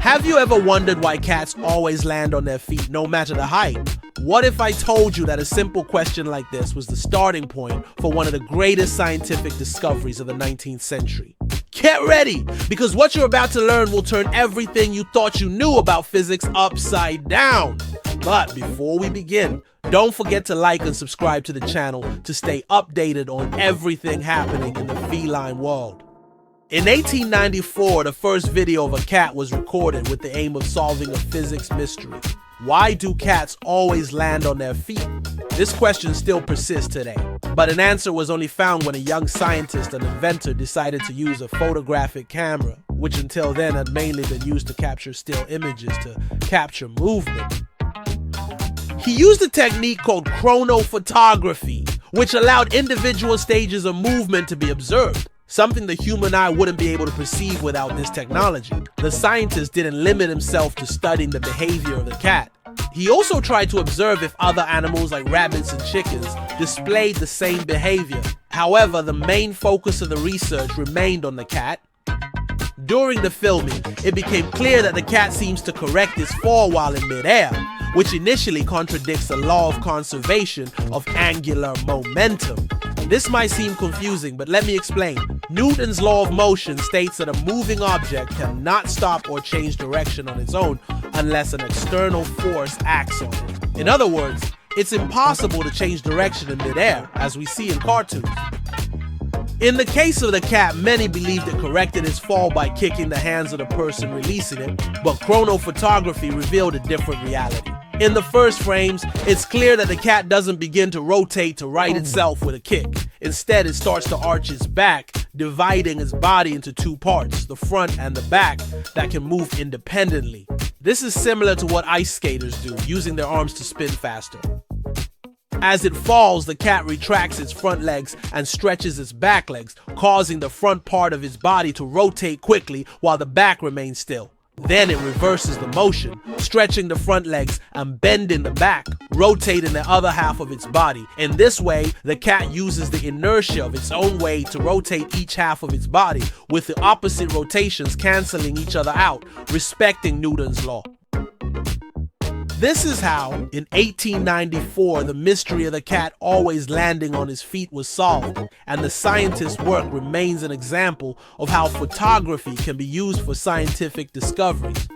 Have you ever wondered why cats always land on their feet no matter the height? What if I told you that a simple question like this was the starting point for one of the greatest scientific discoveries of the 19th century? Get ready, because what you're about to learn will turn everything you thought you knew about physics upside down. But before we begin, don't forget to like and subscribe to the channel to stay updated on everything happening in the feline world. In 1894, the first video of a cat was recorded with the aim of solving a physics mystery. Why do cats always land on their feet? This question still persists today, but an answer was only found when a young scientist and inventor decided to use a photographic camera, which until then had mainly been used to capture still images to capture movement. He used a technique called chronophotography, which allowed individual stages of movement to be observed, something the human eye wouldn't be able to perceive without this technology. The scientist didn't limit himself to studying the behavior of the cat. He also tried to observe if other animals like rabbits and chickens displayed the same behavior. However, the main focus of the research remained on the cat. During the filming, it became clear that the cat seems to correct its fall while in midair, which initially contradicts the law of conservation of angular momentum. This might seem confusing, but let me explain. Newton's law of motion states that a moving object cannot stop or change direction on its own unless an external force acts on it. In other words, it's impossible to change direction in midair, as we see in cartoons. In the case of the cat, many believed it corrected its fall by kicking the hands of the person releasing it, but chronophotography revealed a different reality. In the first frames, it's clear that the cat doesn't begin to rotate to right itself with a kick. Instead, it starts to arch its back, dividing its body into two parts, the front and the back, that can move independently. This is similar to what ice skaters do, using their arms to spin faster. As it falls, the cat retracts its front legs and stretches its back legs, causing the front part of its body to rotate quickly while the back remains still. Then it reverses the motion, stretching the front legs and bending the back, rotating the other half of its body. In this way, the cat uses the inertia of its own weight to rotate each half of its body, with the opposite rotations canceling each other out, respecting Newton's law. This is how, in 1894, the mystery of the cat always landing on his feet was solved, and the scientist's work remains an example of how photography can be used for scientific discoveries.